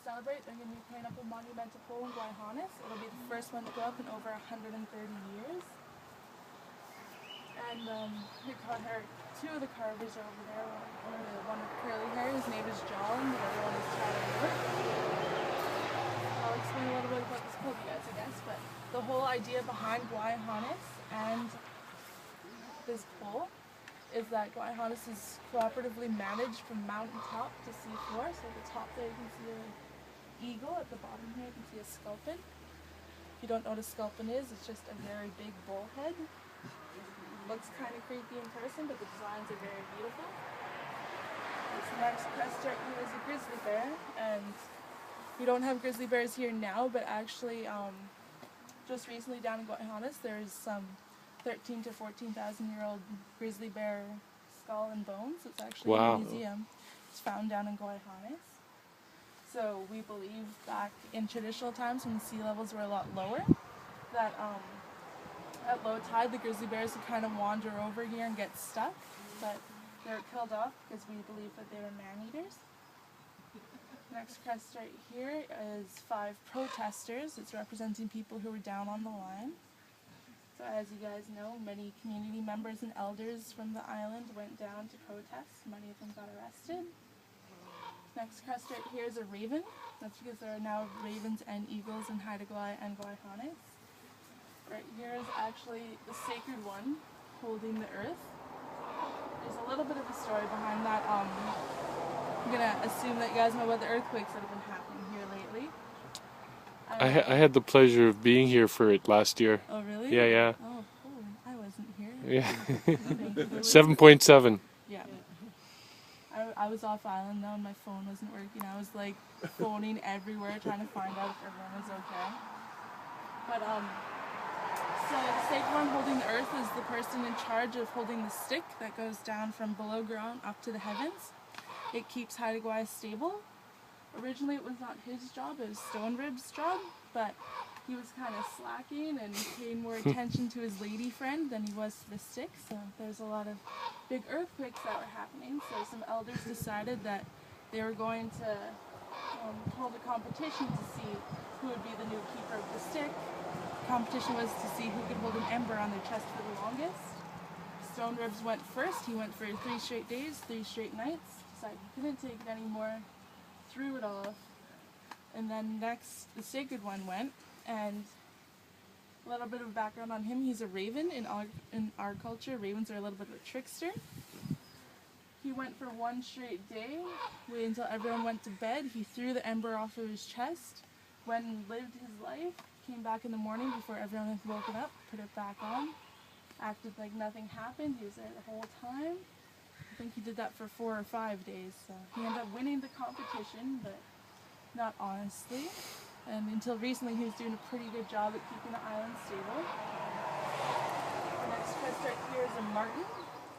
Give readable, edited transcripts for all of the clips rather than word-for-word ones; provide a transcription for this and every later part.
celebrate, they're going to be putting up a monumental pole in Gwaii, Haanas. It'll be the first one to go up in over 130 years. And two of the carvers are over there. One with curly hair, his name is John, the other one is Tyler. I'll explain a little bit about this pole to you guys, I guess. But the whole idea behind Gwaii, Haanas and this pole is that Gwaii, Haanas is cooperatively managed from mountaintop to seafloor. So at the top there you can see an eagle. At the bottom here you can see a sculpin. If you don't know what a sculpin is, it's just a very big bullhead. It looks kind of creepy in person, but the designs are very beautiful. This next crest right here is a grizzly bear, and we don't have grizzly bears here now, but actually just recently down in Gwaii, Haanas there's some 13 to 14,000 year old grizzly bear skull and bones. It's actually in a museum. It's found down in Gwaii, Haanas. So we believe back in traditional times when the sea levels were a lot lower, that at low tide the grizzly bears would kind of wander over here and get stuck, but they were killed off because we believe that they were man-eaters. Next crest right here is 5 protesters. It's representing people who were down on the line. So as you guys know, many community members and elders from the island went down to protest. Many of them got arrested. Next crest right here is a raven. That's because there are now ravens and eagles in Haida Gwaii and Gwaii, Haanas. Right here is actually the sacred one holding the earth. There's a little bit of a story behind that. I'm going to assume that you guys know about the earthquakes that have been happening here lately. I had the pleasure of being here for it last year. Oh, really? Yeah, yeah. Oh, cool. I wasn't here. Yeah. 7.7. Yeah. I was off island though, and my phone wasn't working. I was like phoning everywhere trying to find out if everyone was okay. But so the sacred one holding the earth is the person in charge of holding the stick that goes down from below ground up to the heavens. It keeps Haida Gwaii stable. Originally it was not his job, it was Stone Rib's job, but he was kind of slacking and paying more attention to his lady friend than he was to the stick, so there's a lot of big earthquakes that were happening. So some elders decided that they were going to hold a competition to see who would be the new keeper of the stick. The competition was to see who could hold an ember on their chest for the longest. Stone Ribs went first. He went for 3 straight days, 3 straight nights. Decided he couldn't take it anymore, threw it off, and then next the sacred one went. And a little bit of background on him: he's a raven. In our culture, ravens are a little bit of a trickster. He went for 1 straight day, waited until everyone went to bed. He threw the ember off of his chest, went and lived his life, came back in the morning before everyone had woken up, put it back on, acted like nothing happened. He was there the whole time. I think he did that for 4 or 5 days. So he ended up winning the competition, but not honestly. And until recently, he was doing a pretty good job at keeping the island stable. The next crest right here is a martin.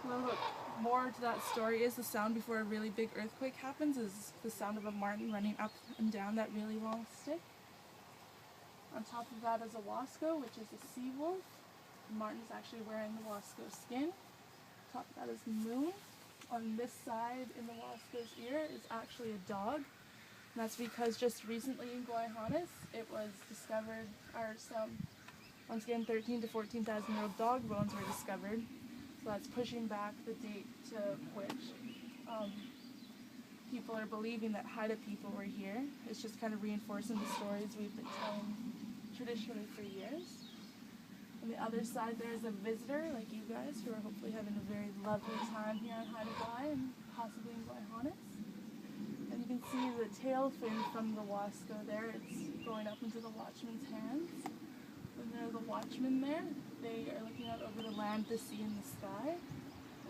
A little bit more to that story is the sound before a really big earthquake happens is the sound of a martin running up and down that really long stick. On top of that is a wasco, which is a sea wolf. The martin's actually wearing the wasco skin. On top of that is the moon. On this side in the wasco's ear is actually a dog. And that's because just recently in Gwaii, Haanas, it was discovered, or some, once again, 13 to 14,000 year old dog bones were discovered. So that's pushing back the date to which people are believing that Haida people were here. It's just kind of reinforcing the stories we've been telling traditionally for years. On the other side there's a visitor like you guys who are hopefully having a very lovely time here on Haida Gwaii and possibly in Gwaii, Haanas. And you can see the tail fin from the wasco there. It's going up into the watchman's hands. And there are the watchmen there. They are looking out over the land, the sea, and the sky.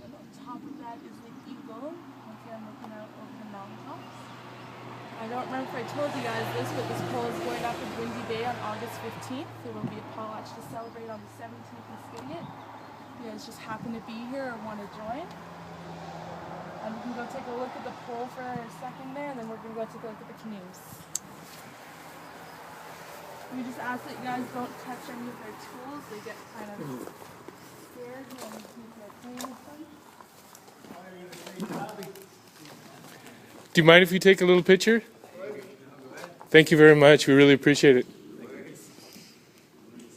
And on top of that is the eagle, once again looking out over the mountaintops. I don't remember if I told you guys this, but this pole is going up in Windy Bay on August 15th. There will be a potlatch to celebrate on the 17th in Skidegate. If you guys just happen to be here or want to join. And we can go take a look at the pole for a second there, and then we're going to go take a look at the canoes. We just ask that you guys don't touch any of their tools. They get kind of scared when people are playing with them. Do you mind if you take a little picture? Thank you very much. We really appreciate it. So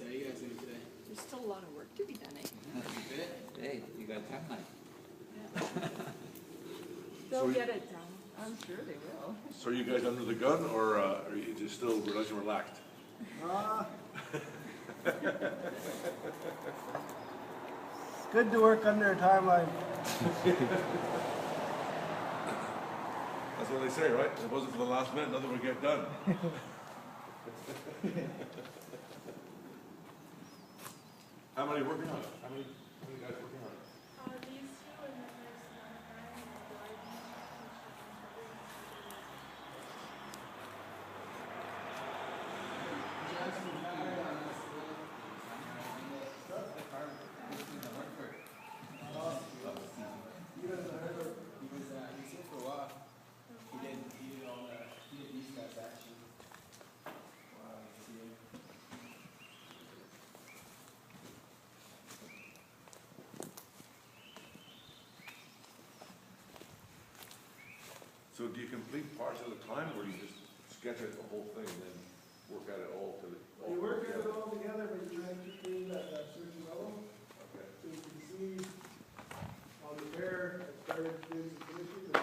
how you guys doing today? There's still a lot of work to be done, eh? Hey, you got time. They'll get it done. I'm sure they will. So are you guys under the gun, or are you just still nice and relaxed? It's good to work under a timeline. That's what they say, right? If it wasn't for the last minute, nothing would get done. How many working on it? How many guys working on it? These two, and then there's another guy in Gwaii. So do you complete parts of the time, or do you just sketch out the whole thing and then work at it all till it? You work it all together, but you try to keep things at that certain level. Okay. So you can see how the bear has started doing some finishing, the